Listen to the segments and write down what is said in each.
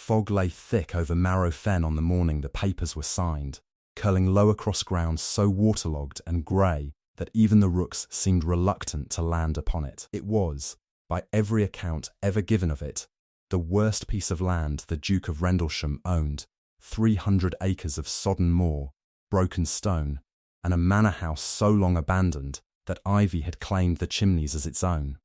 Fog lay thick over Marrow Fen on the morning the papers were signed, curling low across ground so waterlogged and grey that even the rooks seemed reluctant to land upon it. It was, by every account ever given of it, the worst piece of land the Duke of Rendlesham owned: 300 acres of sodden moor, broken stone, and a manor house so long abandoned that ivy had claimed the chimneys as its own.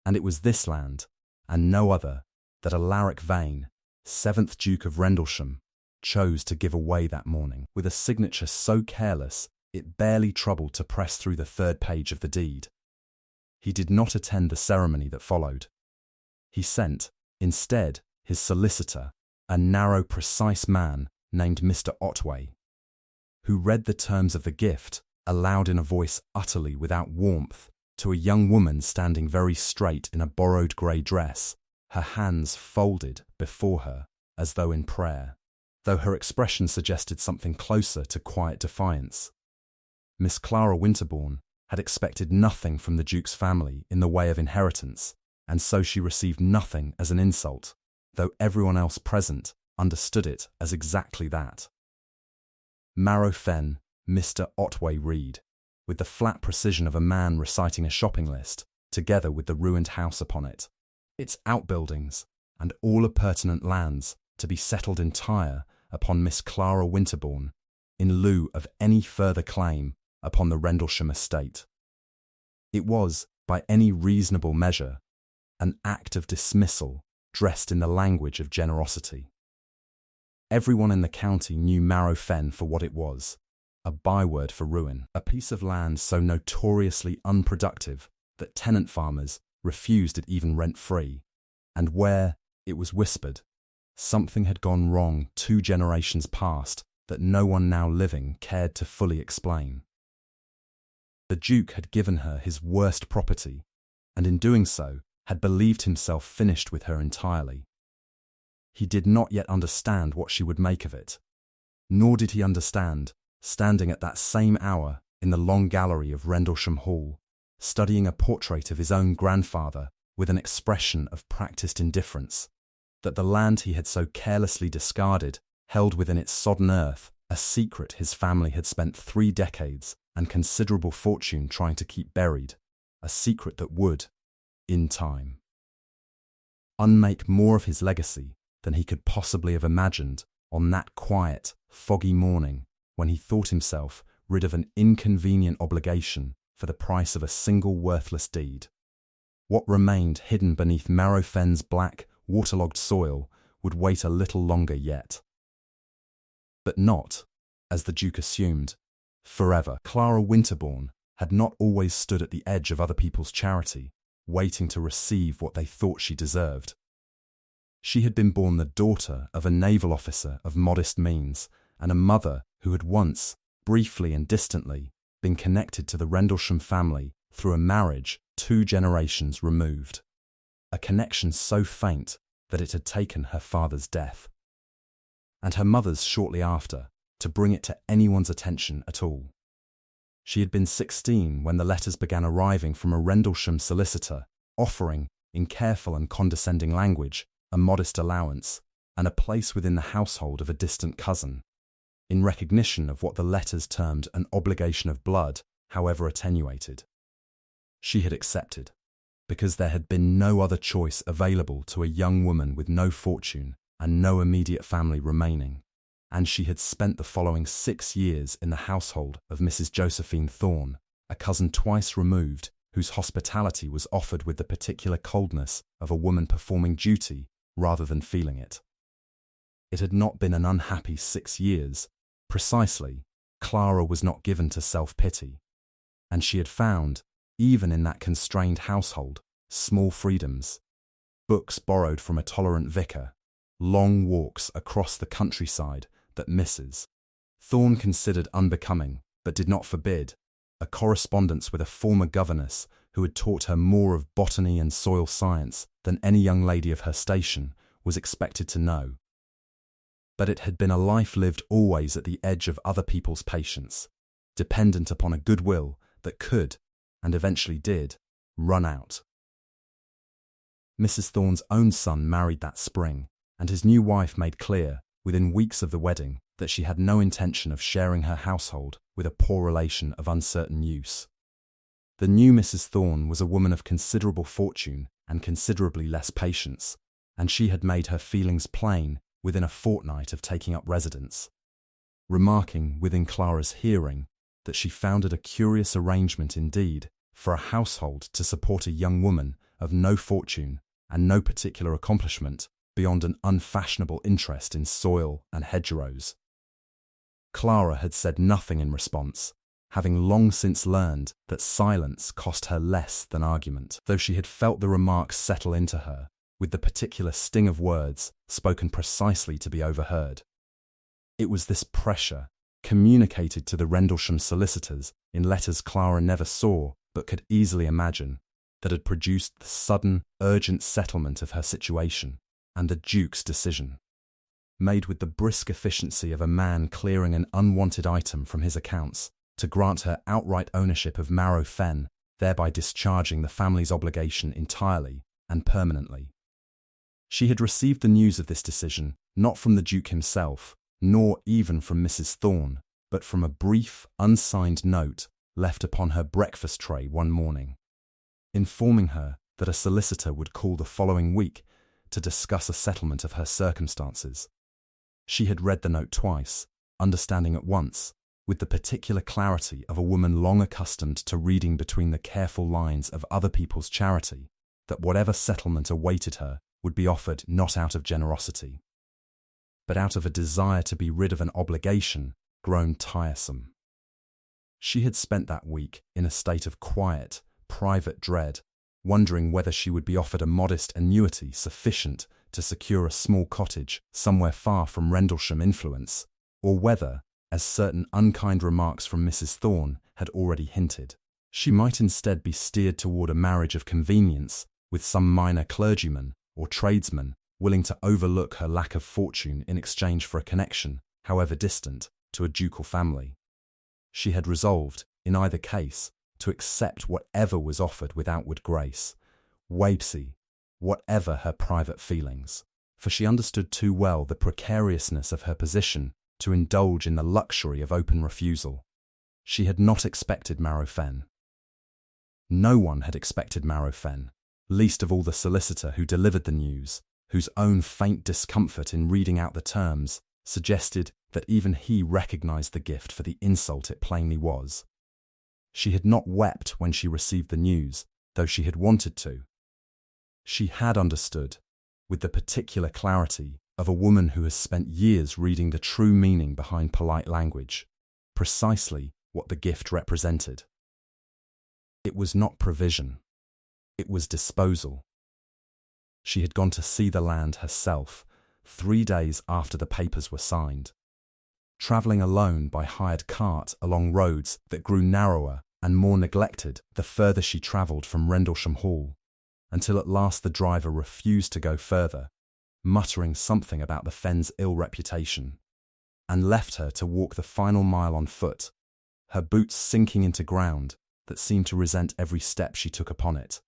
And it was this land, and no other, that Alaric Vane, 7th Duke of Rendlesham, chose to give away that morning, with a signature so careless it barely troubled to press through the 3rd page of the deed. He did not attend the ceremony that followed. He sent, instead, his solicitor, a narrow, precise man named Mr. Otway, who read the terms of the gift, aloud in a voice utterly without warmth, to a young woman standing very straight in a borrowed grey dress, her hands folded before her as though in prayer, though her expression suggested something closer to quiet defiance. Miss Clara Winterbourne had expected nothing from the Duke's family in the way of inheritance, and so she received nothing as an insult, though everyone else present understood it as exactly that. Marrow Fen, Mr. Otway Reed, with the flat precision of a man reciting a shopping list, together with the ruined house upon it, its outbuildings, and all appurtenant lands to be settled entire upon Miss Clara Winterbourne, in lieu of any further claim upon the Rendlesham estate. It was, by any reasonable measure, an act of dismissal dressed in the language of generosity. Everyone in the county knew Marrow Fen for what it was: a byword for ruin, a piece of land so notoriously unproductive that tenant farmers refused it even rent-free, and where, it was whispered, something had gone wrong 2 generations past that no one now living cared to fully explain. The Duke had given her his worst property, and in doing so had believed himself finished with her entirely. He did not yet understand what she would make of it, nor did he understand, standing at that same hour in the long gallery of Rendlesham Hall, studying a portrait of his own grandfather with an expression of practised indifference, that the land he had so carelessly discarded held within its sodden earth a secret his family had spent 3 decades and considerable fortune trying to keep buried, a secret that would, in time, unmake more of his legacy than he could possibly have imagined on that quiet, foggy morning when he thought himself rid of an inconvenient obligation for the price of a single worthless deed. What remained hidden beneath Marrow Fen's black, waterlogged soil would wait a little longer yet. But not, as the Duke assumed, forever. Clara Winterbourne had not always stood at the edge of other people's charity, waiting to receive what they thought she deserved. She had been born the daughter of a naval officer of modest means, and a mother who had once, briefly and distantly, been connected to the Rendlesham family through a marriage 2 generations removed, a connection so faint that it had taken her father's death, and her mother's shortly after, to bring it to anyone's attention at all. She had been 16 when the letters began arriving from a Rendlesham solicitor, offering, in careful and condescending language, a modest allowance, and a place within the household of a distant cousin, in recognition of what the letters termed an obligation of blood, however attenuated. She had accepted, because there had been no other choice available to a young woman with no fortune and no immediate family remaining, and she had spent the following 6 years in the household of Mrs. Josephine Thorne, a cousin twice removed, whose hospitality was offered with the particular coldness of a woman performing duty rather than feeling it. It had not been an unhappy 6 years. Precisely, Clara was not given to self-pity, and she had found, even in that constrained household, small freedoms: books borrowed from a tolerant vicar, long walks across the countryside that Mrs. Thorne considered unbecoming, but did not forbid, a correspondence with a former governess who had taught her more of botany and soil science than any young lady of her station was expected to know. But it had been a life lived always at the edge of other people's patience, dependent upon a goodwill that could, and eventually did, run out. Mrs. Thorne's own son married that spring, and his new wife made clear, within weeks of the wedding, that she had no intention of sharing her household with a poor relation of uncertain use. The new Mrs. Thorne was a woman of considerable fortune and considerably less patience, and she had made her feelings plain within a fortnight of taking up residence, remarking within Clara's hearing that she found it a curious arrangement indeed for a household to support a young woman of no fortune and no particular accomplishment beyond an unfashionable interest in soil and hedgerows. Clara had said nothing in response, having long since learned that silence cost her less than argument, though she had felt the remarks settle into her, with the particular sting of words spoken precisely to be overheard. It was this pressure, communicated to the Rendlesham solicitors in letters Clara never saw but could easily imagine, that had produced the sudden, urgent settlement of her situation, and the Duke's decision, made with the brisk efficiency of a man clearing an unwanted item from his accounts, to grant her outright ownership of Marrow Fen, thereby discharging the family's obligation entirely and permanently. She had received the news of this decision not from the Duke himself, nor even from Mrs. Thorne, but from a brief, unsigned note left upon her breakfast tray one morning, informing her that a solicitor would call the following week to discuss a settlement of her circumstances. She had read the note twice, understanding at once, with the particular clarity of a woman long accustomed to reading between the careful lines of other people's charity, that whatever settlement awaited her would be offered not out of generosity, but out of a desire to be rid of an obligation grown tiresome. She had spent that week in a state of quiet, private dread, wondering whether she would be offered a modest annuity sufficient to secure a small cottage somewhere far from Rendlesham influence, or whether, as certain unkind remarks from Mrs. Thorne had already hinted, she might instead be steered toward a marriage of convenience with some minor clergyman or tradesman willing to overlook her lack of fortune in exchange for a connection, however distant, to a ducal family. She had resolved, in either case, to accept whatever was offered with outward grace, wapsie, whatever her private feelings, for she understood too well the precariousness of her position to indulge in the luxury of open refusal. She had not expected Marrow Fen. No one had expected Marrow Fen, least of all the solicitor who delivered the news, whose own faint discomfort in reading out the terms suggested that even he recognized the gift for the insult it plainly was. She had not wept when she received the news, though she had wanted to. She had understood, with the particular clarity of a woman who has spent years reading the true meaning behind polite language, precisely what the gift represented. It was not provision. It was disposal. She had gone to see the land herself 3 days after the papers were signed, travelling alone by hired cart along roads that grew narrower and more neglected the further she travelled from Rendlesham Hall, until at last the driver refused to go further, muttering something about the Fen's ill reputation, and left her to walk the final mile on foot, her boots sinking into ground that seemed to resent every step she took upon it.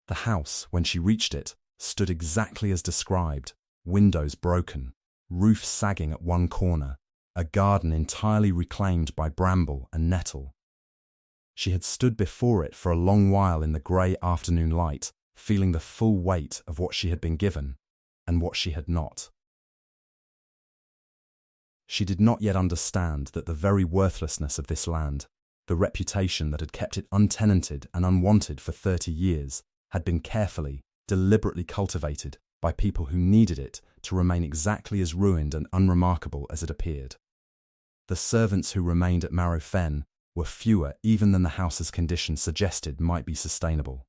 The house, when she reached it, stood exactly as described, windows broken, roof sagging at one corner, a garden entirely reclaimed by bramble and nettle. She had stood before it for a long while in the grey afternoon light, feeling the full weight of what she had been given, and what she had not. She did not yet understand that the very worthlessness of this land, the reputation that had kept it untenanted and unwanted for 30 years, had been carefully, deliberately cultivated by people who needed it to remain exactly as ruined and unremarkable as it appeared. The servants who remained at Marrow Fen were fewer even than the house's condition suggested might be sustainable.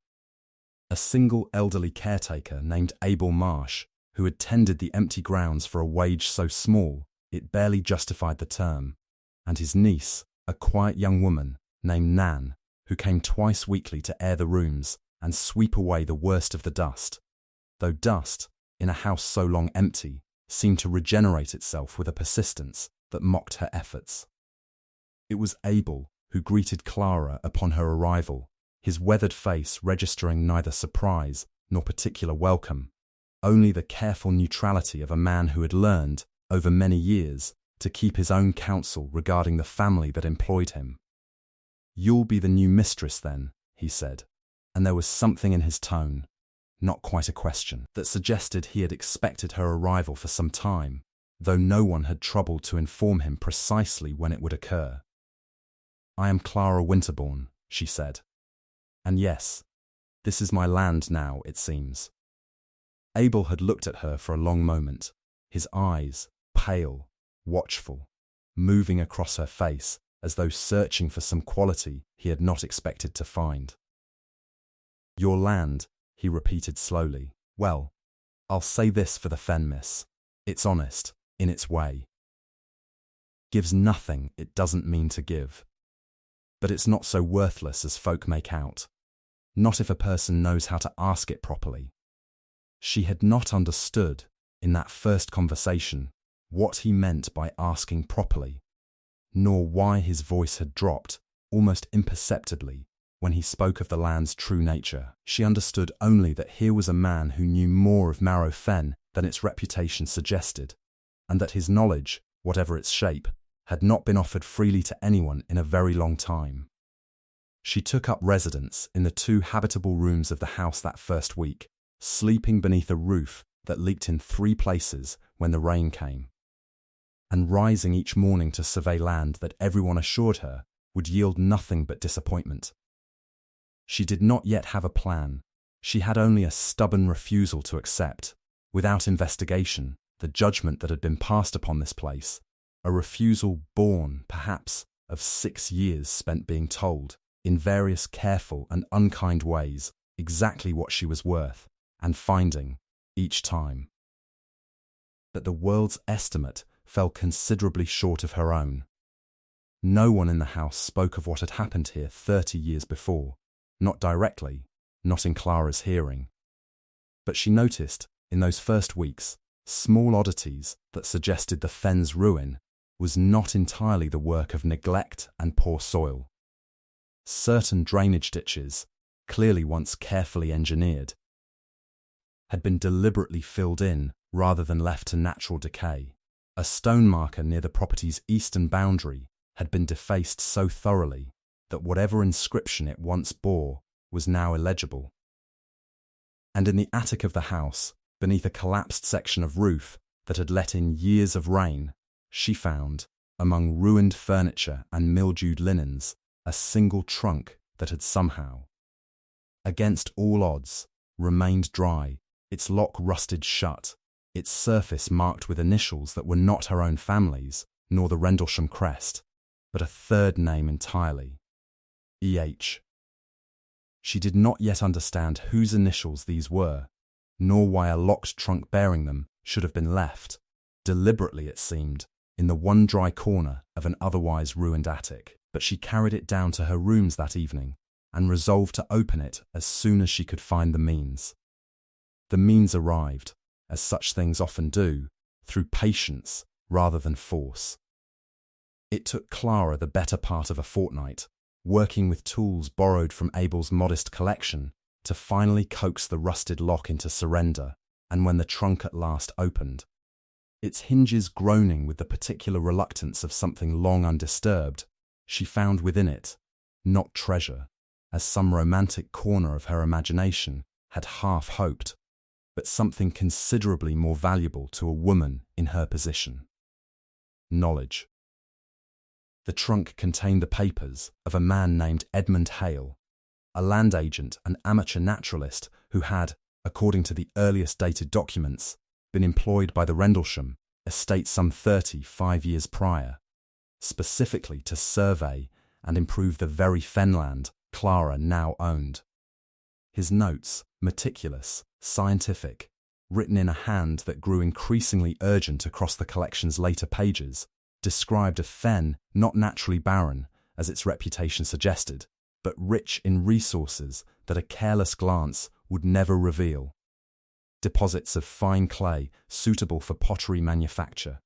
A single elderly caretaker named Abel Marsh, who had tended the empty grounds for a wage so small it barely justified the term, and his niece, a quiet young woman named Nan, who came twice weekly to air the rooms and sweep away the worst of the dust, though dust, in a house so long empty, seemed to regenerate itself with a persistence that mocked her efforts. It was Abel who greeted Clara upon her arrival, his weathered face registering neither surprise nor particular welcome, only the careful neutrality of a man who had learned, over many years, to keep his own counsel regarding the family that employed him. "You'll be the new mistress then," he said, and there was something in his tone, not quite a question, that suggested he had expected her arrival for some time, though no one had troubled to inform him precisely when it would occur. "I am Clara Winterbourne," she said. "And yes, this is my land now, it seems." Abel had looked at her for a long moment, his eyes, pale, watchful, moving across her face as though searching for some quality he had not expected to find. "Your land," he repeated slowly. "Well, I'll say this for the fen, miss. It's honest, in its way. Gives nothing it doesn't mean to give. But it's not so worthless as folk make out. Not if a person knows how to ask it properly." She had not understood, in that first conversation, what he meant by asking properly, nor why his voice had dropped, almost imperceptibly, when he spoke of the land's true nature. She understood only that here was a man who knew more of Marrow Fen than its reputation suggested, and that his knowledge, whatever its shape, had not been offered freely to anyone in a very long time. She took up residence in the 2 habitable rooms of the house that first week, sleeping beneath a roof that leaked in 3 places when the rain came, and rising each morning to survey land that everyone assured her would yield nothing but disappointment. She did not yet have a plan. She had only a stubborn refusal to accept, without investigation, the judgment that had been passed upon this place, a refusal born, perhaps, of 6 years spent being told, in various careful and unkind ways, exactly what she was worth, and finding, each time, that the world's estimate fell considerably short of her own. No one in the house spoke of what had happened here 30 years before, not directly, not in Clara's hearing. But she noticed, in those first weeks, small oddities that suggested the fen's ruin was not entirely the work of neglect and poor soil. Certain drainage ditches, clearly once carefully engineered, had been deliberately filled in rather than left to natural decay. A stone marker near the property's eastern boundary had been defaced so thoroughly that whatever inscription it once bore was now illegible. And in the attic of the house, beneath a collapsed section of roof that had let in years of rain, she found, among ruined furniture and mildewed linens, a single trunk that had somehow, against all odds, remained dry, its lock rusted shut, its surface marked with initials that were not her own family's, nor the Rendlesham crest, but a third name entirely, E.H. She did not yet understand whose initials these were, nor why a locked trunk bearing them should have been left, deliberately it seemed, in the one dry corner of an otherwise ruined attic. But she carried it down to her rooms that evening and resolved to open it as soon as she could find the means. The means arrived, as such things often do, through patience rather than force. It took Clara the better part of a fortnight, working with tools borrowed from Abel's modest collection, to finally coax the rusted lock into surrender, and when the trunk at last opened, its hinges groaning with the particular reluctance of something long undisturbed, she found within it, not treasure, as some romantic corner of her imagination had half hoped, but something considerably more valuable to a woman in her position: knowledge. The trunk contained the papers of a man named Edmund Hale, a land agent and amateur naturalist who had, according to the earliest dated documents, been employed by the Rendlesham estate some 35 years prior, specifically to survey and improve the very fenland Clara now owned. His notes, meticulous, scientific, written in a hand that grew increasingly urgent across the collection's later pages, described a fen not naturally barren, as its reputation suggested, but rich in resources that a careless glance would never reveal. Deposits of fine clay suitable for pottery manufacture,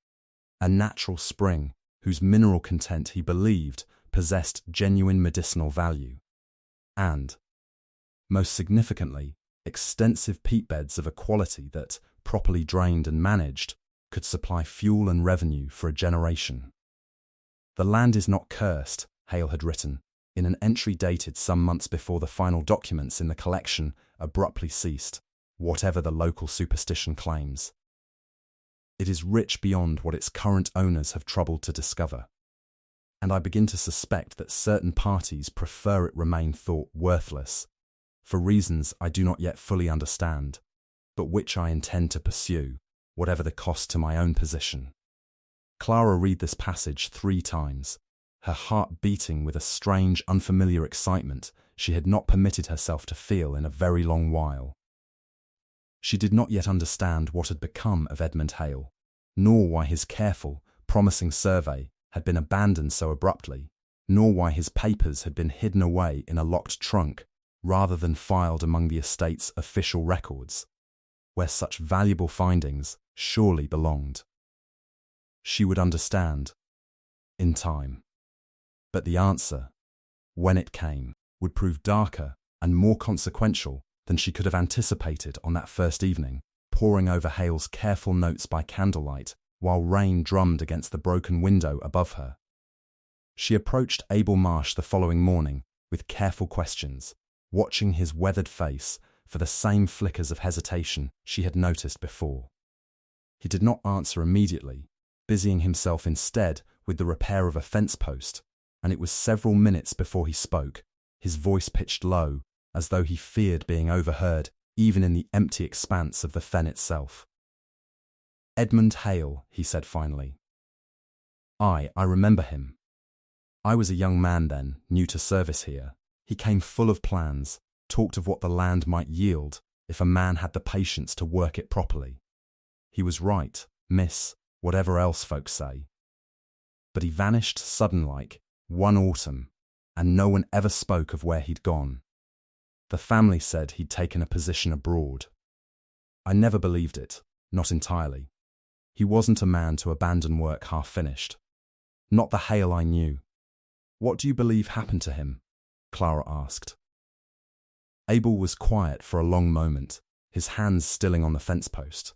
a natural spring whose mineral content he believed possessed genuine medicinal value, and, most significantly, extensive peat beds of a quality that, properly drained and managed, could supply fuel and revenue for a generation. "The land is not cursed," Hale had written, in an entry dated some months before the final documents in the collection abruptly ceased, whatever the local superstition claims. "It is rich beyond what its current owners have troubled to discover. And I begin to suspect that certain parties prefer it remain thought worthless, for reasons I do not yet fully understand, but which I intend to pursue, whatever the cost to my own position." Clara read this passage 3 times, her heart beating with a strange, unfamiliar excitement she had not permitted herself to feel in a very long while. She did not yet understand what had become of Edmund Hale, nor why his careful, promising survey had been abandoned so abruptly, nor why his papers had been hidden away in a locked trunk rather than filed among the estate's official records, where such valuable findings surely belonged. She would understand, in time. But the answer, when it came, would prove darker and more consequential than she could have anticipated on that first evening, poring over Hale's careful notes by candlelight while rain drummed against the broken window above her. She approached Abel Marsh the following morning with careful questions, watching his weathered face for the same flickers of hesitation she had noticed before. He did not answer immediately, busying himself instead with the repair of a fence post, and it was several minutes before he spoke, his voice pitched low, as though he feared being overheard even in the empty expanse of the fen itself. "Edmund Hale," he said finally. I remember him. I was a young man then, new to service here. He came full of plans, talked of what the land might yield if a man had the patience to work it properly. He was right, miss, whatever else folks say. But he vanished sudden-like, one autumn, and no one ever spoke of where he'd gone. The family said he'd taken a position abroad. I never believed it, not entirely. He wasn't a man to abandon work half-finished. Not the Hale I knew. "What do you believe happened to him?" Clara asked. Abel was quiet for a long moment, his hands stilling on the fence post.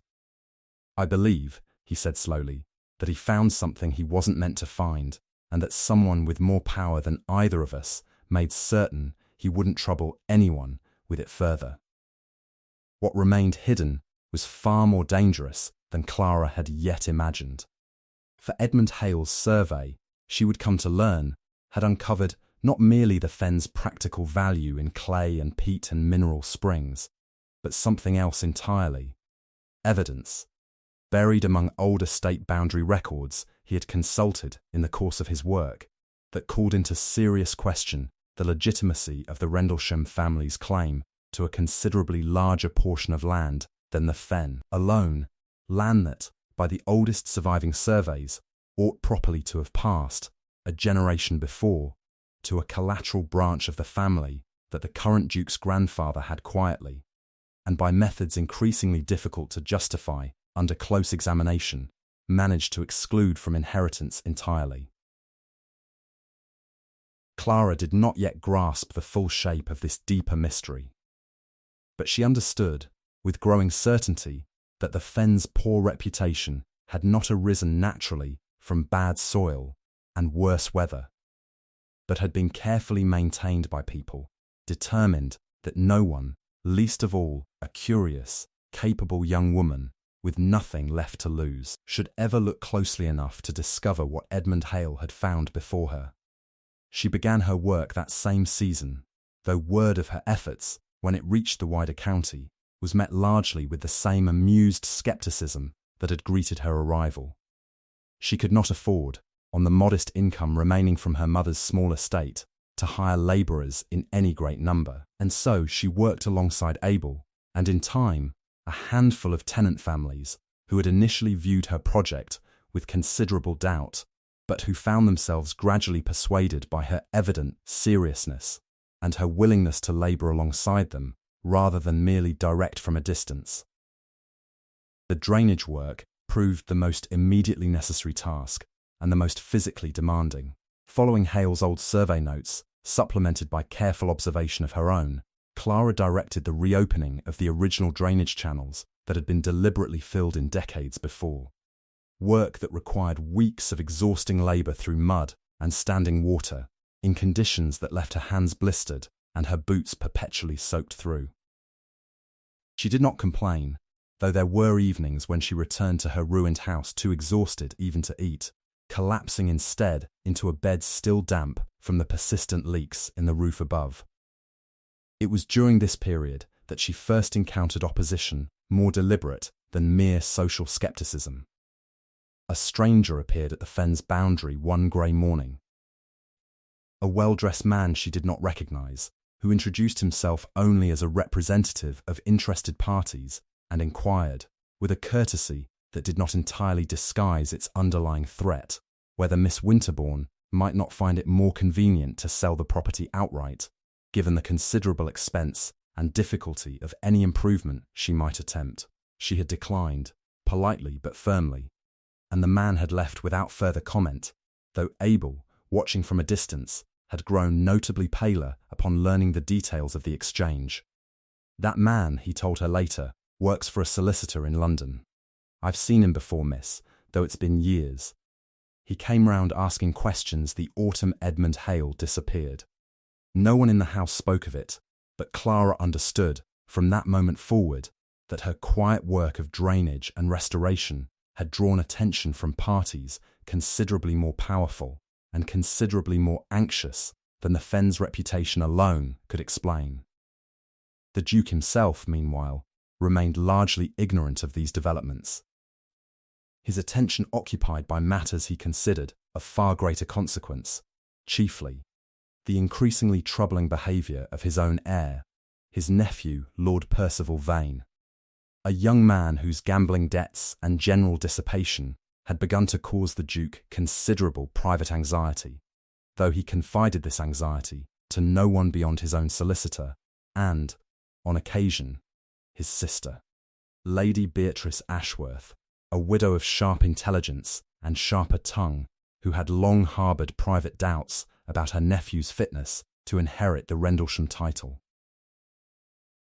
"I believe," he said slowly, "that he found something he wasn't meant to find, and that someone with more power than either of us made certain he wouldn't trouble anyone with it further. What remained hidden was far more dangerous than Clara had yet imagined. For Edmund Hale's survey, she would come to learn, had uncovered not merely the fen's practical value in clay and peat and mineral springs, but something else entirely. Evidence, buried among old estate boundary records he had consulted in the course of his work, that called into serious question the legitimacy of the Rendlesham family's claim to a considerably larger portion of land than the fen alone, land that, by the oldest surviving surveys, ought properly to have passed, a generation before, to a collateral branch of the family that the current Duke's grandfather had quietly, and by methods increasingly difficult to justify under close examination, managed to exclude from inheritance entirely. Clara did not yet grasp the full shape of this deeper mystery. But she understood, with growing certainty, that the fen's poor reputation had not arisen naturally from bad soil and worse weather, but had been carefully maintained by people, determined that no one, least of all a curious, capable young woman with nothing left to lose, should ever look closely enough to discover what Edmund Hale had found before her. She began her work that same season, though word of her efforts, when it reached the wider county, was met largely with the same amused scepticism that had greeted her arrival. She could not afford, on the modest income remaining from her mother's small estate, to hire labourers in any great number, and so she worked alongside Abel, and in time, a handful of tenant families who had initially viewed her project with considerable doubt, but who found themselves gradually persuaded by her evident seriousness and her willingness to labour alongside them rather than merely direct from a distance. The drainage work proved the most immediately necessary task and the most physically demanding. Following Hale's old survey notes, supplemented by careful observation of her own, Clara directed the reopening of the original drainage channels that had been deliberately filled in decades before. Work that required weeks of exhausting labor through mud and standing water, in conditions that left her hands blistered and her boots perpetually soaked through. She did not complain, though there were evenings when she returned to her ruined house too exhausted even to eat, collapsing instead into a bed still damp from the persistent leaks in the roof above. It was during this period that she first encountered opposition more deliberate than mere social skepticism. A stranger appeared at the fen's boundary one grey morning. A well-dressed man she did not recognise, who introduced himself only as a representative of interested parties and inquired, with a courtesy that did not entirely disguise its underlying threat, whether Miss Winterbourne might not find it more convenient to sell the property outright, given the considerable expense and difficulty of any improvement she might attempt. She had declined, politely but firmly, and the man had left without further comment, though Abel, watching from a distance, had grown notably paler upon learning the details of the exchange. That man, he told her later, works for a solicitor in London. I've seen him before, miss, though it's been years. He came round asking questions the autumn Edmund Hale disappeared. No one in the house spoke of it, but Clara understood, from that moment forward, that her quiet work of drainage and restoration had drawn attention from parties considerably more powerful and considerably more anxious than the fen's reputation alone could explain. The Duke himself, meanwhile, remained largely ignorant of these developments. His attention occupied by matters he considered of far greater consequence, chiefly the increasingly troubling behaviour of his own heir, his nephew, Lord Percival Vane, a young man whose gambling debts and general dissipation had begun to cause the Duke considerable private anxiety, though he confided this anxiety to no one beyond his own solicitor and, on occasion, his sister, Lady Beatrice Ashworth, a widow of sharp intelligence and sharper tongue, who had long harboured private doubts about her nephew's fitness to inherit the Rendlesham title.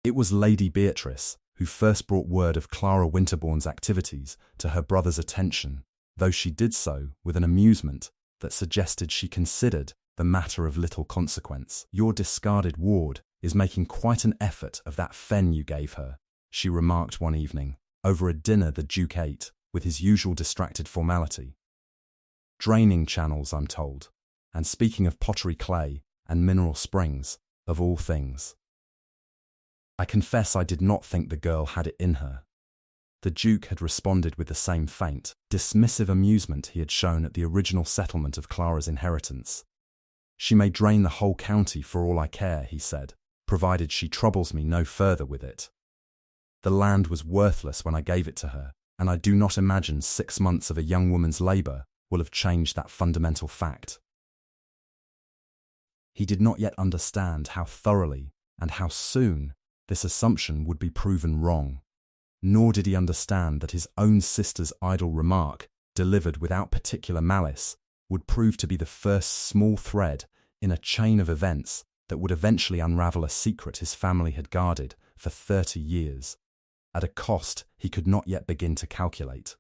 It was Lady Beatrice who first brought word of Clara Winterbourne's activities to her brother's attention, though she did so with an amusement that suggested she considered the matter of little consequence. Your discarded ward is making quite an effort of that fen you gave her, she remarked one evening, over a dinner the Duke ate, with his usual distracted formality. Draining channels, I'm told, and speaking of pottery clay and mineral springs, of all things. I confess I did not think the girl had it in her. The Duke had responded with the same faint, dismissive amusement he had shown at the original settlement of Clara's inheritance. She may drain the whole county for all I care, he said, provided she troubles me no further with it. The land was worthless when I gave it to her, and I do not imagine 6 months of a young woman's labour will have changed that fundamental fact. He did not yet understand how thoroughly and how soon this assumption would be proven wrong, nor did he understand that his own sister's idle remark, delivered without particular malice, would prove to be the first small thread in a chain of events that would eventually unravel a secret his family had guarded for 30 years, at a cost he could not yet begin to calculate.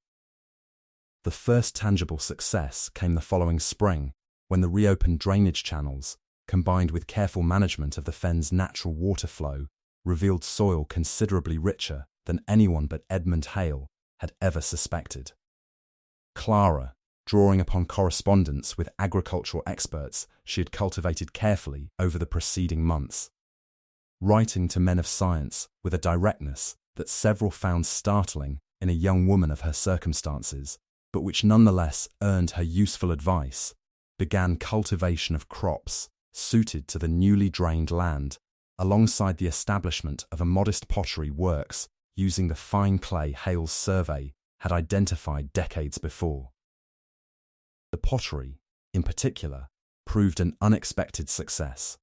The first tangible success came the following spring, when the reopened drainage channels, combined with careful management of the fen's natural water flow, revealed soil considerably richer than anyone but Edmund Hale had ever suspected. Clara, drawing upon correspondence with agricultural experts she had cultivated carefully over the preceding months, writing to men of science with a directness that several found startling in a young woman of her circumstances, but which nonetheless earned her useful advice, began cultivation of crops suited to the newly drained land, alongside the establishment of a modest pottery works using the fine clay Hale's survey had identified decades before. The pottery, in particular, proved an unexpected success.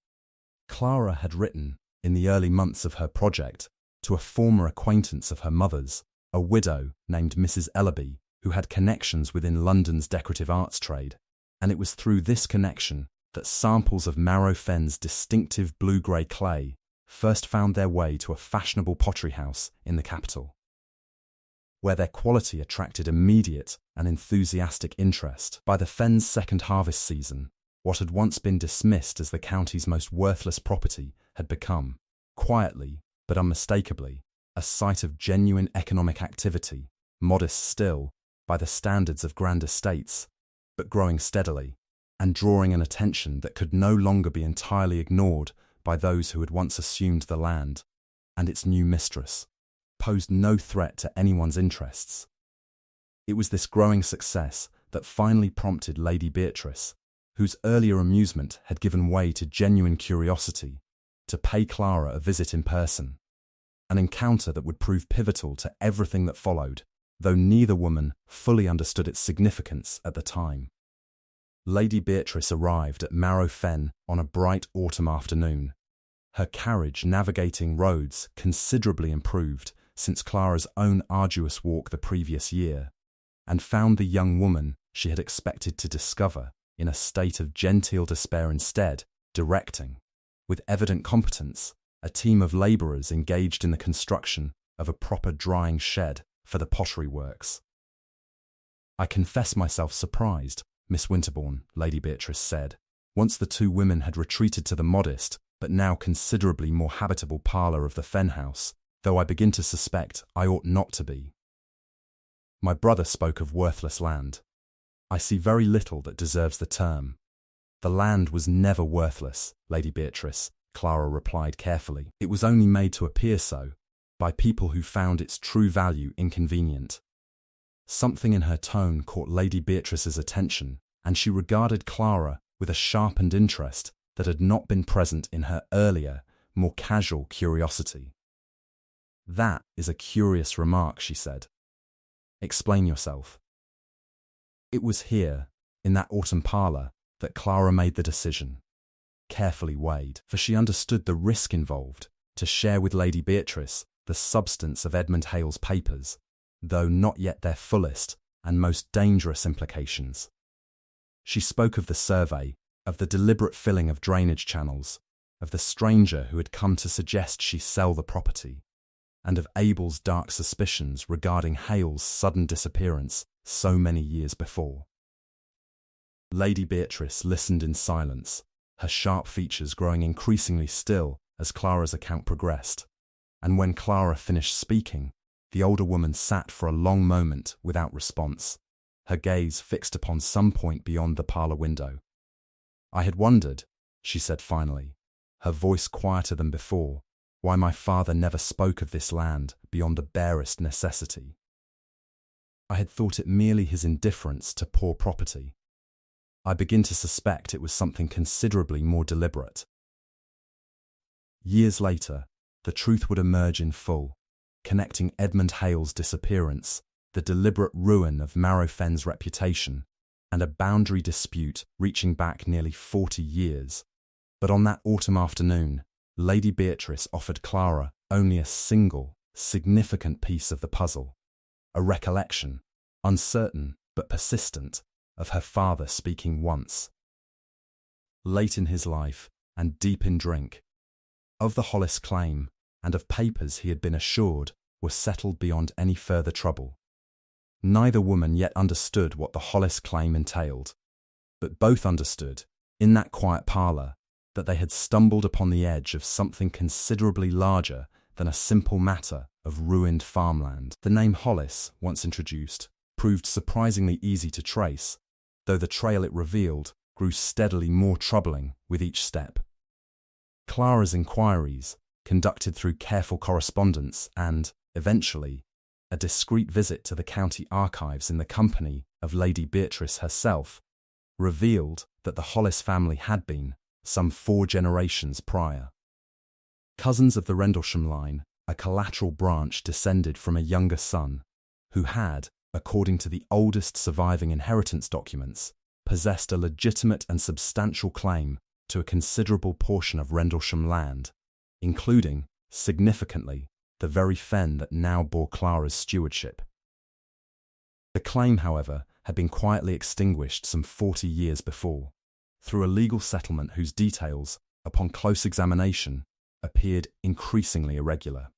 Clara had written, in the early months of her project, to a former acquaintance of her mother's, a widow named Mrs. Ellaby, who had connections within London's decorative arts trade, and it was through this connection that samples of Marrow Fen's distinctive blue-grey clay first found their way to a fashionable pottery house in the capital, where their quality attracted immediate and enthusiastic interest. By the fen's second harvest season, what had once been dismissed as the county's most worthless property had become, quietly but unmistakably, a site of genuine economic activity, modest still by the standards of grand estates, but growing steadily and drawing an attention that could no longer be entirely ignored by those who had once assumed the land, and its new mistress posed no threat to anyone's interests. It was this growing success that finally prompted Lady Beatrice, whose earlier amusement had given way to genuine curiosity, to pay Clara a visit in person, an encounter that would prove pivotal to everything that followed, though neither woman fully understood its significance at the time. Lady Beatrice arrived at Marrow Fen on a bright autumn afternoon, her carriage navigating roads considerably improved since Clara's own arduous walk the previous year, and found the young woman she had expected to discover in a state of genteel despair instead, directing, with evident competence, a team of labourers engaged in the construction of a proper drying shed for the pottery works. "I confess myself surprised, Miss Winterbourne," Lady Beatrice said, once the two women had retreated to the modest, but now considerably more habitable parlour of the Fen house, "though I begin to suspect I ought not to be. My brother spoke of worthless land. I see very little that deserves the term." "The land was never worthless, Lady Beatrice," Clara replied carefully. "It was only made to appear so by people who found its true value inconvenient." Something in her tone caught Lady Beatrice's attention, and she regarded Clara with a sharpened interest that had not been present in her earlier, more casual curiosity. "That is a curious remark," she said. "Explain yourself." It was here, in that autumn parlour, that Clara made the decision, carefully weighed, for she understood the risk involved, to share with Lady Beatrice the substance of Edmund Hale's papers, though not yet their fullest and most dangerous implications. She spoke of the survey, of the deliberate filling of drainage channels, of the stranger who had come to suggest she sell the property, and of Abel's dark suspicions regarding Hale's sudden disappearance so many years before. Lady Beatrice listened in silence, her sharp features growing increasingly still as Clara's account progressed, and when Clara finished speaking, the older woman sat for a long moment without response, her gaze fixed upon some point beyond the parlour window. "I had wondered," she said finally, her voice quieter than before, "why my father never spoke of this land beyond the barest necessity. I had thought it merely his indifference to poor property. I begin to suspect it was something considerably more deliberate." Years later, the truth would emerge in full, connecting Edmund Hale's disappearance, the deliberate ruin of Marrow Fen's reputation, and a boundary dispute reaching back nearly 40 years. But on that autumn afternoon, Lady Beatrice offered Clara only a single, significant piece of the puzzle, a recollection, uncertain but persistent, of her father speaking once, late in his life and deep in drink, of the Hollis claim and of papers he had been assured were settled beyond any further trouble. Neither woman yet understood what the Hollis claim entailed, but both understood, in that quiet parlour, that they had stumbled upon the edge of something considerably larger than a simple matter of ruined farmland. The name Hollis, once introduced, proved surprisingly easy to trace, though the trail it revealed grew steadily more troubling with each step. Clara's inquiries, conducted through careful correspondence and, eventually, a discreet visit to the county archives in the company of Lady Beatrice herself, revealed that the Hollis family had been, some 4 generations prior, cousins of the Rendlesham line, a collateral branch descended from a younger son, who had, according to the oldest surviving inheritance documents, possessed a legitimate and substantial claim to a considerable portion of Rendlesham land, including, significantly, the very fen that now bore Clara's stewardship. The claim, however, had been quietly extinguished some 40 years before, through a legal settlement whose details, upon close examination, appeared increasingly irregular.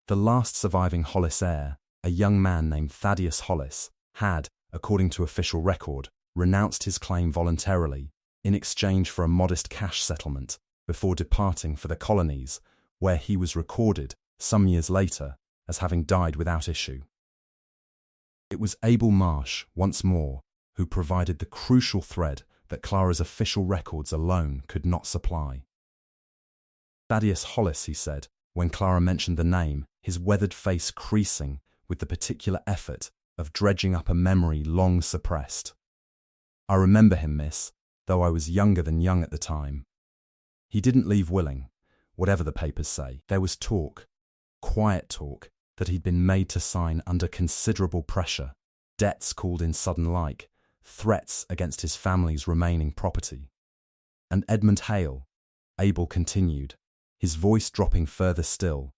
The last surviving Hollis heir, a young man named Thaddeus Hollis, had, according to official record, renounced his claim voluntarily in exchange for a modest cash settlement before departing for the colonies, where he was recorded, some years later, as having died without issue. It was Abel Marsh, once more, who provided the crucial thread that Clara's official records alone could not supply. Thaddeus Hollis, he said, when Clara mentioned the name, his weathered face creasing with the particular effort of dredging up a memory long suppressed. I remember him, miss, though I was younger than young at the time. He didn't leave willing, whatever the papers say. There was talk, quiet talk, that he'd been made to sign under considerable pressure, debts called in sudden like, threats against his family's remaining property. And Edmund Hale, Abel continued, his voice dropping further still.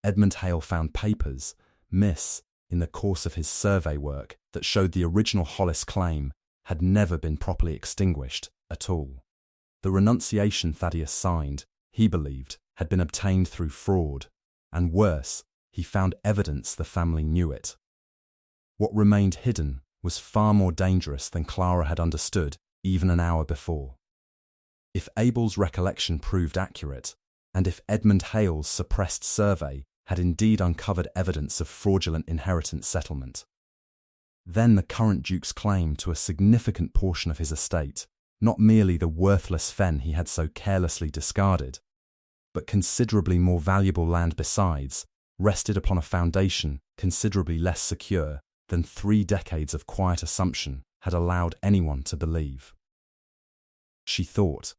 Edmund Hale found papers, miss, in the course of his survey work that showed the original Hollis claim had never been properly extinguished at all. The renunciation Thaddeus signed, he believed, had been obtained through fraud, and worse, he found evidence the family knew it. What remained hidden was far more dangerous than Clara had understood even an hour before. If Abel's recollection proved accurate, and if Edmund Hale's suppressed survey had indeed uncovered evidence of fraudulent inheritance settlement, then the current Duke's claim to a significant portion of his estate, not merely the worthless fen he had so carelessly discarded, but considerably more valuable land besides, rested upon a foundation considerably less secure than 3 decades of quiet assumption had allowed anyone to believe. She thought,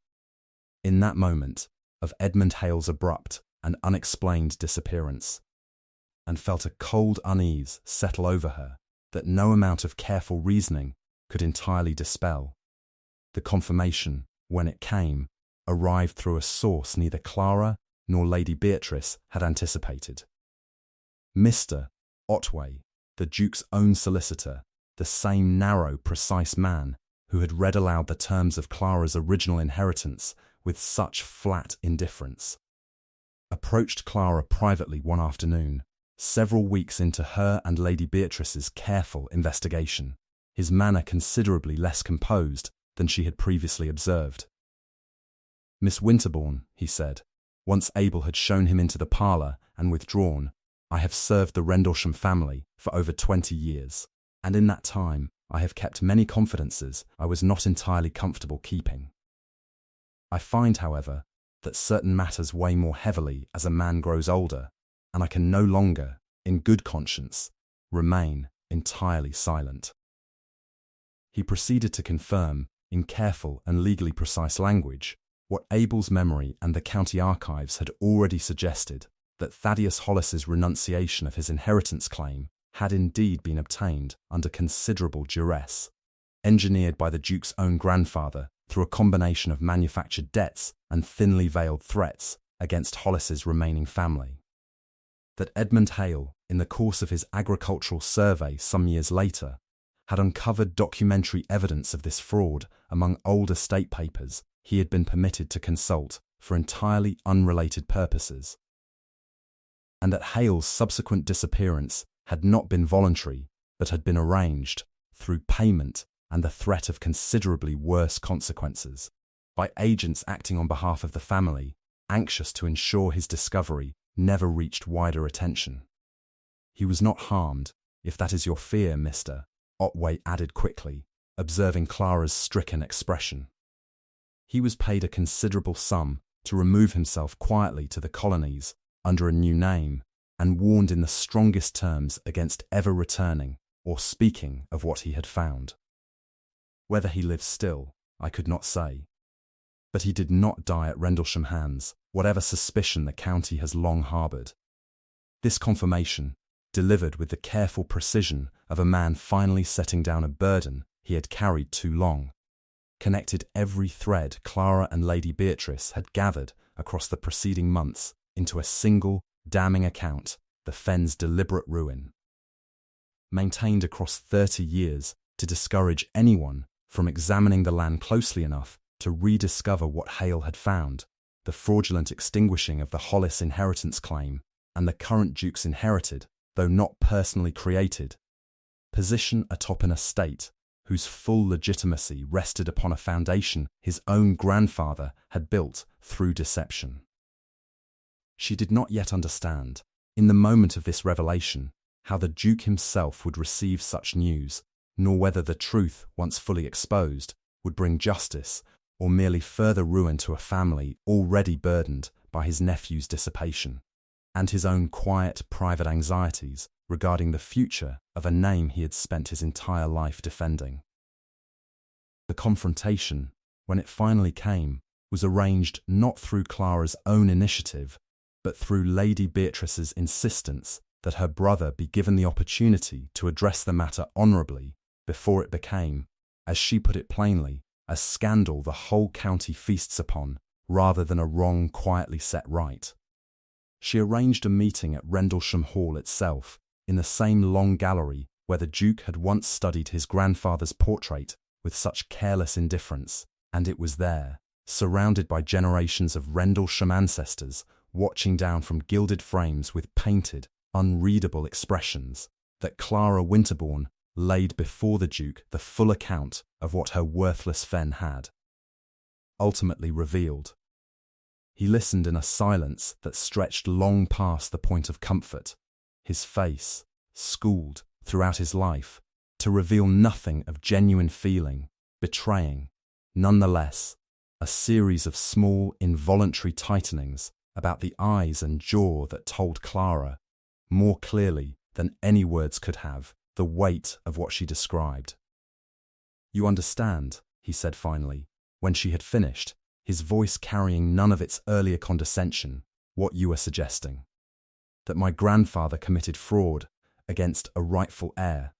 in that moment, of Edmund Hale's abrupt and unexplained disappearance, and felt a cold unease settle over her that no amount of careful reasoning could entirely dispel. The confirmation, when it came, arrived through a source neither Clara nor Lady Beatrice had anticipated. Mr. Otway, the Duke's own solicitor, the same narrow, precise man who had read aloud the terms of Clara's original inheritance with such flat indifference, approached Clara privately one afternoon, several weeks into her and Lady Beatrice's careful investigation, his manner considerably less composed than she had previously observed. "Miss Winterbourne," he said, once Abel had shown him into the parlour and withdrawn, "I have served the Rendlesham family for over 20 years, and in that time I have kept many confidences I was not entirely comfortable keeping. I find, however, that certain matters weigh more heavily as a man grows older, and I can no longer, in good conscience, remain entirely silent." He proceeded to confirm, in careful and legally precise language, what Abel's memory and the county archives had already suggested, that Thaddeus Hollis's renunciation of his inheritance claim had indeed been obtained under considerable duress, engineered by the Duke's own grandfather through a combination of manufactured debts and thinly veiled threats against Hollis's remaining family. That Edmund Hale, in the course of his agricultural survey some years later, had uncovered documentary evidence of this fraud among old estate papers he had been permitted to consult for entirely unrelated purposes, and that Hale's subsequent disappearance had not been voluntary, but had been arranged, through payment and the threat of considerably worse consequences, by agents acting on behalf of the family, anxious to ensure his discovery never reached wider attention. He was not harmed, if that is your fear, Mr. Otway added quickly, observing Clara's stricken expression. He was paid a considerable sum to remove himself quietly to the colonies under a new name, and warned in the strongest terms against ever returning or speaking of what he had found. Whether he lives still, I could not say. But he did not die at Rendlesham hands, whatever suspicion the county has long harboured. This confirmation, delivered with the careful precision of a man finally setting down a burden he had carried too long, connected every thread Clara and Lady Beatrice had gathered across the preceding months into a single, damning account, the fen's deliberate ruin. Maintained across 30 years to discourage anyone from examining the land closely enough to rediscover what Hale had found, the fraudulent extinguishing of the Hollis inheritance claim, and the current Duke's inherited, though not personally created, position atop an estate whose full legitimacy rested upon a foundation his own grandfather had built through deception. She did not yet understand, in the moment of this revelation, how the Duke himself would receive such news, nor whether the truth, once fully exposed, would bring justice or merely further ruin to a family already burdened by his nephew's dissipation, and his own quiet, private anxieties regarding the future of a name he had spent his entire life defending. The confrontation, when it finally came, was arranged not through Clara's own initiative, but through Lady Beatrice's insistence that her brother be given the opportunity to address the matter honourably before it became, as she put it plainly, a scandal the whole county feasts upon, rather than a wrong quietly set right. She arranged a meeting at Rendlesham Hall itself, in the same long gallery where the Duke had once studied his grandfather's portrait with such careless indifference, and it was there, surrounded by generations of Rendlesham ancestors, watching down from gilded frames with painted, unreadable expressions, that Clara Winterbourne laid before the Duke the full account of what her worthless fen had ultimately revealed. He listened in a silence that stretched long past the point of comfort, his face, schooled throughout his life, to reveal nothing of genuine feeling, betraying, nonetheless, a series of small involuntary tightenings about the eyes and jaw that told Clara, more clearly than any words could have, the weight of what she described. "You understand," he said finally, when she had finished, his voice carrying none of its earlier condescension, "what you are suggesting. That my grandfather committed fraud against a rightful heir,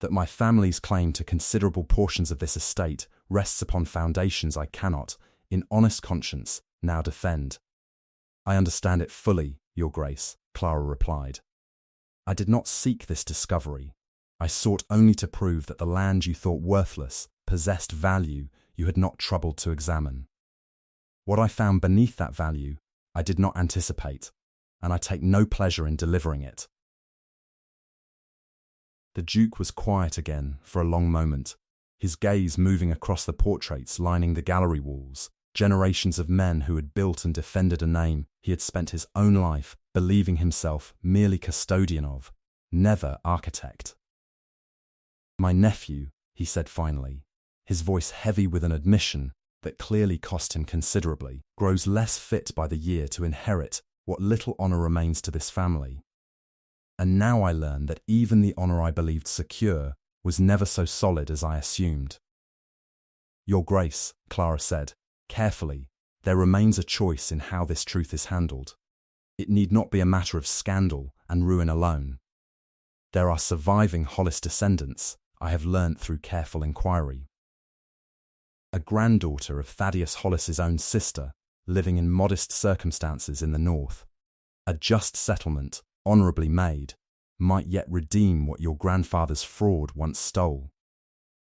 that my family's claim to considerable portions of this estate rests upon foundations I cannot, in honest conscience, now defend." "I understand it fully, Your Grace," Clara replied. "I did not seek this discovery. I sought only to prove that the land you thought worthless possessed value you had not troubled to examine. What I found beneath that value, I did not anticipate, and I take no pleasure in delivering it." The Duke was quiet again for a long moment, his gaze moving across the portraits lining the gallery walls, generations of men who had built and defended a name he had spent his own life believing himself merely custodian of, never architect. "My nephew," he said finally, his voice heavy with an admission that clearly cost him considerably, "grows less fit by the year to inherit what little honour remains to this family. And now I learn that even the honour I believed secure was never so solid as I assumed." "Your Grace," Clara said, carefully, "there remains a choice in how this truth is handled. It need not be a matter of scandal and ruin alone. There are surviving Hollis descendants, I have learnt through careful inquiry. A granddaughter of Thaddeus Hollis's own sister, living in modest circumstances in the north. A just settlement, honourably made, might yet redeem what your grandfather's fraud once stole."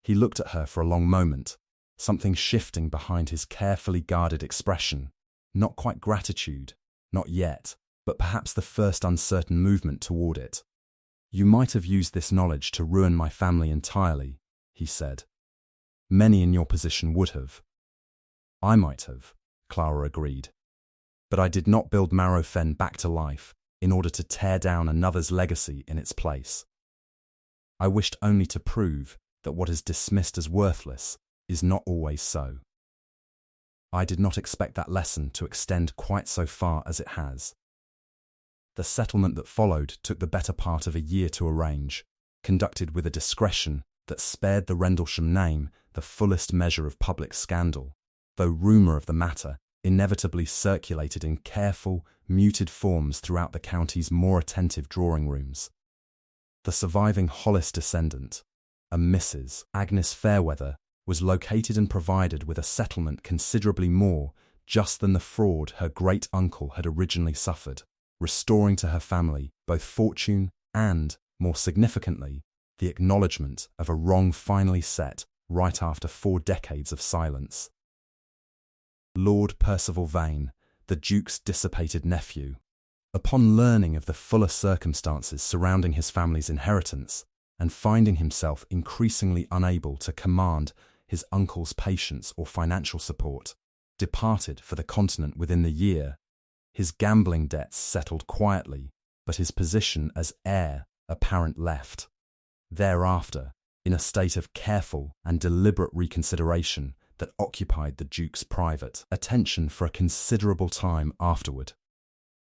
He looked at her for a long moment, something shifting behind his carefully guarded expression, not quite gratitude, not yet, but perhaps the first uncertain movement toward it. "You might have used this knowledge to ruin my family entirely," he said. "Many in your position would have." "I might have," Clara agreed. "But I did not build Marrow Fen back to life in order to tear down another's legacy in its place. I wished only to prove that what is dismissed as worthless is not always so. I did not expect that lesson to extend quite so far as it has." The settlement that followed took the better part of a year to arrange, conducted with a discretion that spared the Rendlesham name the fullest measure of public scandal, though rumour of the matter inevitably circulated in careful, muted forms throughout the county's more attentive drawing rooms. The surviving Hollis descendant, a Mrs. Agnes Fairweather, was located and provided with a settlement considerably more just than the fraud her great-uncle had originally suffered, restoring to her family both fortune and, more significantly, the acknowledgement of a wrong finally set right after 4 decades of silence. Lord Percival Vane, the Duke's dissipated nephew. Upon learning of the fuller circumstances surrounding his family's inheritance, and finding himself increasingly unable to command his uncle's patience or financial support, departed for the continent within the year. His gambling debts settled quietly, but his position as heir apparent left. Thereafter, in a state of careful and deliberate reconsideration that occupied the Duke's private attention for a considerable time afterward.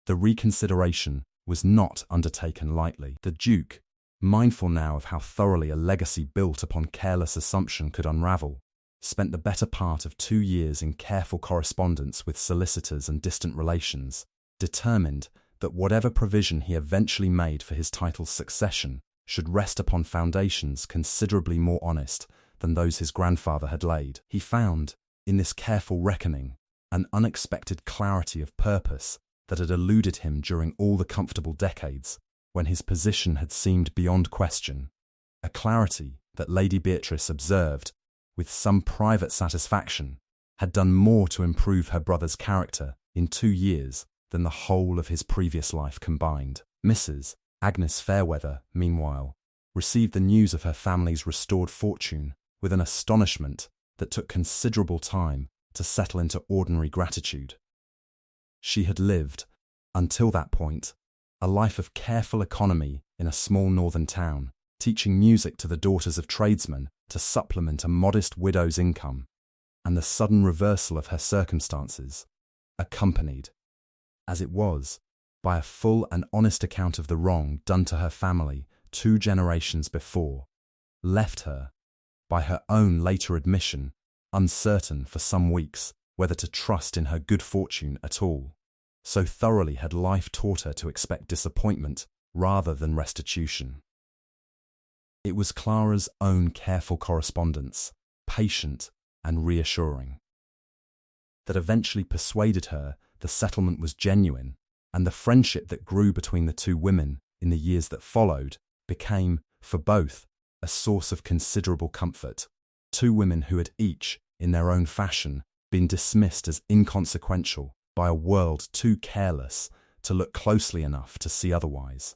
The reconsideration was not undertaken lightly. The Duke, mindful now of how thoroughly a legacy built upon careless assumption could unravel, spent the better part of 2 years in careful correspondence with solicitors and distant relations, determined that whatever provision he eventually made for his title's succession should rest upon foundations considerably more honest than those his grandfather had laid. He found, in this careful reckoning, an unexpected clarity of purpose that had eluded him during all the comfortable decades when his position had seemed beyond question, a clarity that Lady Beatrice observed, with some private satisfaction, had done more to improve her brother's character in 2 years than the whole of his previous life combined. Mrs. Agnes Fairweather, meanwhile, received the news of her family's restored fortune with an astonishment that took considerable time to settle into ordinary gratitude. She had lived, until that point, a life of careful economy in a small northern town, teaching music to the daughters of tradesmen to supplement a modest widow's income, and the sudden reversal of her circumstances, accompanied, as it was, by a full and honest account of the wrong done to her family 2 generations before, left her, by her own later admission, uncertain for some weeks whether to trust in her good fortune at all. So thoroughly had life taught her to expect disappointment rather than restitution. It was Clara's own careful correspondence, patient and reassuring, that eventually persuaded her the settlement was genuine, and the friendship that grew between the 2 women in the years that followed became, for both, a source of considerable comfort. 2 women who had each, in their own fashion, been dismissed as inconsequential by a world too careless to look closely enough to see otherwise.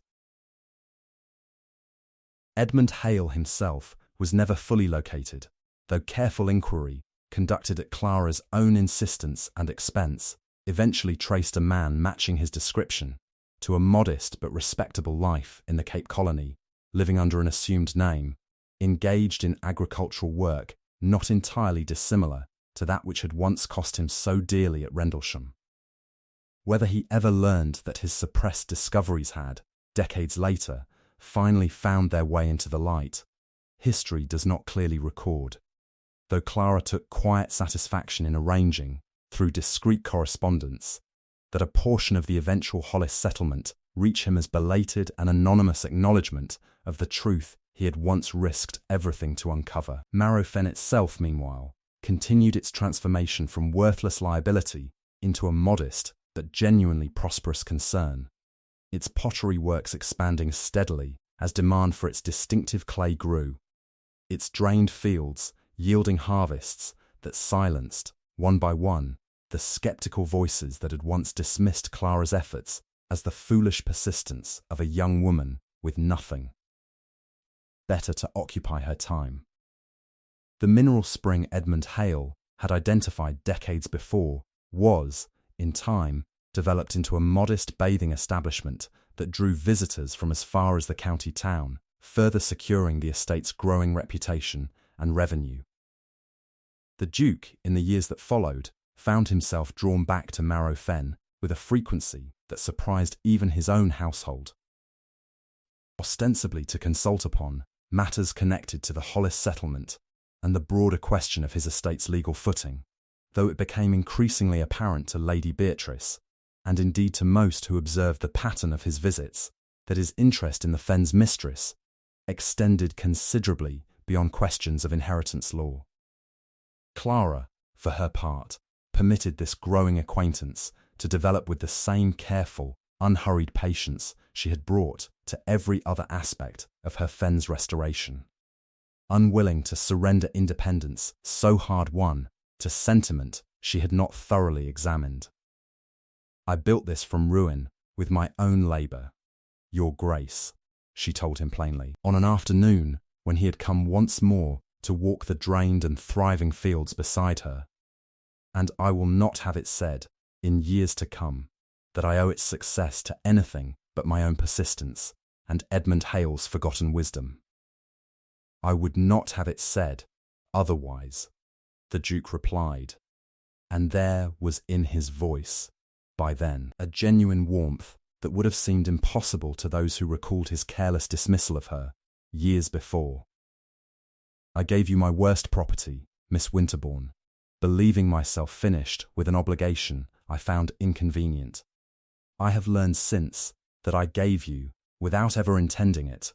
Edmund Hale himself was never fully located, though careful inquiry, conducted at Clara's own insistence and expense, eventually traced a man matching his description to a modest but respectable life in the Cape Colony, living under an assumed name, engaged in agricultural work not entirely dissimilar to that which had once cost him so dearly at Rendlesham. Whether he ever learned that his suppressed discoveries had, decades later, finally found their way into the light, history does not clearly record, though Clara took quiet satisfaction in arranging, through discreet correspondence, that a portion of the eventual Hollis settlement reach him as belated and anonymous acknowledgement of the truth he had once risked everything to uncover. Marrow Fen itself, meanwhile, continued its transformation from worthless liability into a modest but genuinely prosperous concern, its pottery works expanding steadily as demand for its distinctive clay grew, its drained fields yielding harvests that silenced, one by one, the skeptical voices that had once dismissed Clara's efforts as the foolish persistence of a young woman with nothing better to occupy her time. The mineral spring Edmund Hale had identified decades before was, in time, developed into a modest bathing establishment that drew visitors from as far as the county town, further securing the estate's growing reputation and revenue. The Duke, in the years that followed, found himself drawn back to Marrow Fen with a frequency that surprised even his own household, ostensibly to consult upon matters connected to the Hollis settlement and the broader question of his estate's legal footing, though it became increasingly apparent to Lady Beatrice, and indeed to most who observed the pattern of his visits, that his interest in the Fen's mistress extended considerably beyond questions of inheritance law. Clara, for her part, permitted this growing acquaintance to develop with the same careful, unhurried patience she had brought to every other aspect of her Fen's restoration, unwilling to surrender independence so hard won to sentiment she had not thoroughly examined. I built this from ruin, with my own labour. Your grace, she told him plainly, on an afternoon when he had come once more to walk the drained and thriving fields beside her. And I will not have it said, in years to come, that I owe its success to anything but my own persistence and Edmund Hale's forgotten wisdom. I would not have it said otherwise, the Duke replied, and there was in his voice, by then, a genuine warmth that would have seemed impossible to those who recalled his careless dismissal of her years before. I gave you my worst property, Miss Winterbourne, believing myself finished with an obligation I found inconvenient. I have learned since that I gave you, without ever intending it,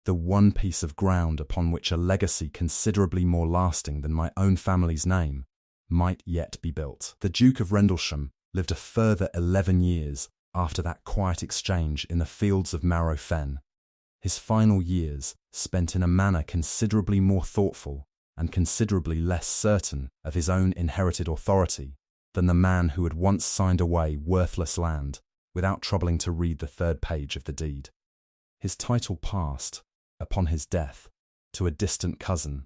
the one piece of ground upon which a legacy considerably more lasting than my own family's name might yet be built. The Duke of Rendlesham lived a further 11 years after that quiet exchange in the fields of Marrow Fen, his final years spent in a manner considerably more thoughtful and considerably less certain of his own inherited authority than the man who had once signed away worthless land without troubling to read the third page of the deed. His title passed, upon his death, to a distant cousin,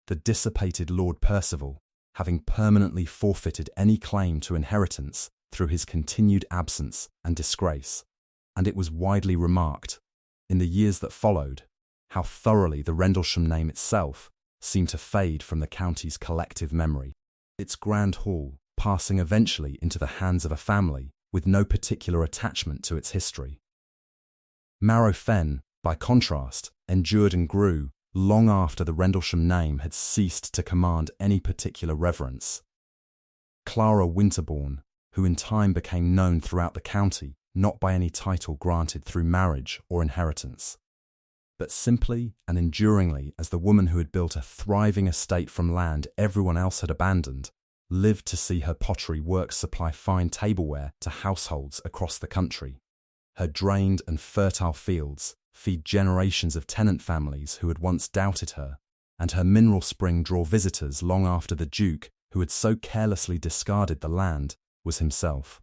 the dissipated Lord Percival, having permanently forfeited any claim to inheritance through his continued absence and disgrace, and it was widely remarked, in the years that followed, how thoroughly the Rendlesham name itself seemed to fade from the county's collective memory, its grand hall passing eventually into the hands of a family with no particular attachment to its history. Marrow Fen, by contrast, endured and grew long after the Rendlesham name had ceased to command any particular reverence. Clara Winterbourne, who in time became known throughout the county not by any title granted through marriage or inheritance, but simply and enduringly as the woman who had built a thriving estate from land everyone else had abandoned, lived to see her pottery works supply fine tableware to households across the country. Her drained and fertile fields feed generations of tenant families who had once doubted her, and her mineral spring draw visitors long after the Duke, who had so carelessly discarded the land, was himself.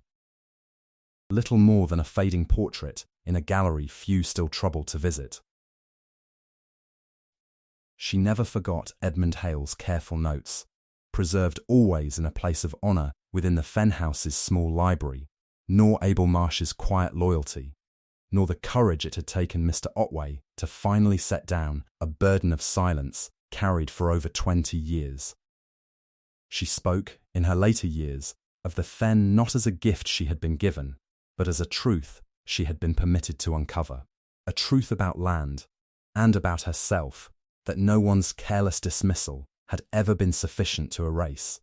Little more than a fading portrait in a gallery few still troubled to visit. She never forgot Edmund Hale's careful notes, preserved always in a place of honour within the Fen House's small library, nor Abel Marsh's quiet loyalty, nor the courage it had taken Mr. Otway to finally set down a burden of silence carried for over 20 years. She spoke, in her later years, of the Fen not as a gift she had been given, but as a truth she had been permitted to uncover, a truth about land, and about herself, that no one's careless dismissal had ever been sufficient to erase.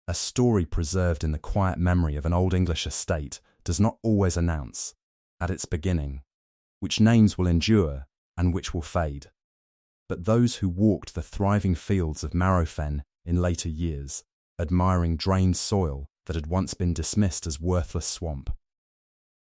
A story preserved in the quiet memory of an old English estate does not always announce, at its beginning, which names will endure and which will fade. But those who walked the thriving fields of Marrow Fen in later years, admiring drained soil that had once been dismissed as worthless swamp,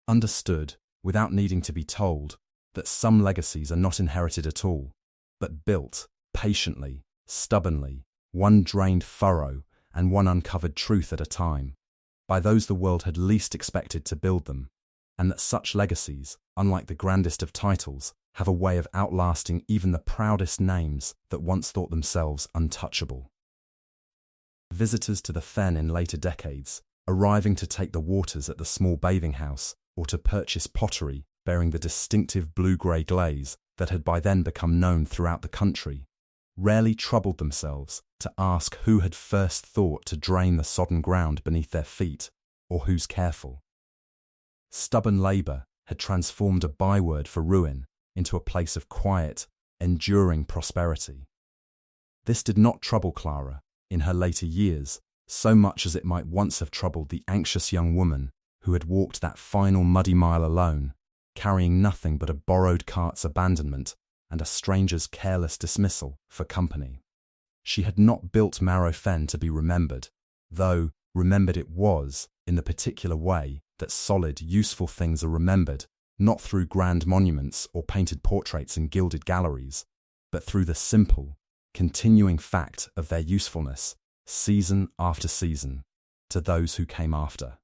understood, without needing to be told, that some legacies are not inherited at all, but built, patiently, stubbornly, one drained furrow and one uncovered truth at a time, by those the world had least expected to build them, and that such legacies, unlike the grandest of titles, have a way of outlasting even the proudest names that once thought themselves untouchable. Visitors to the Fen in later decades, arriving to take the waters at the small bathing house or to purchase pottery bearing the distinctive blue-grey glaze that had by then become known throughout the country, rarely troubled themselves to ask who had first thought to drain the sodden ground beneath their feet, or whose careful. Stubborn labour had transformed a byword for ruin into a place of quiet, enduring prosperity. This did not trouble Clara, in her later years, so much as it might once have troubled the anxious young woman who had walked that final muddy mile alone, carrying nothing but a borrowed cart's abandonment and a stranger's careless dismissal for company. She had not built Marrow Fen to be remembered, though remembered it was in the particular way that solid, useful things are remembered, not through grand monuments or painted portraits in gilded galleries, but through the simple, continuing fact of their usefulness, season after season, to those who came after.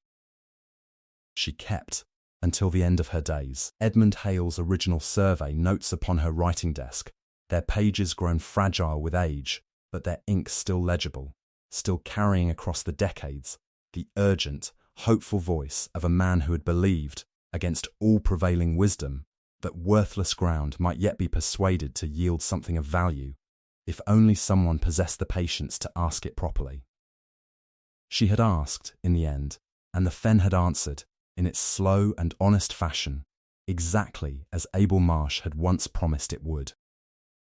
she kept until the end of her days. Edmund Hale's original survey notes upon her writing desk, their pages grown fragile with age, but their ink still legible, still carrying across the decades the urgent, hopeful voice of a man who had believed, against all prevailing wisdom, that worthless ground might yet be persuaded to yield something of value, if only someone possessed the patience to ask it properly. She had asked, in the end, and the fen had answered, in its slow and honest fashion, exactly as Abel Marsh had once promised it would.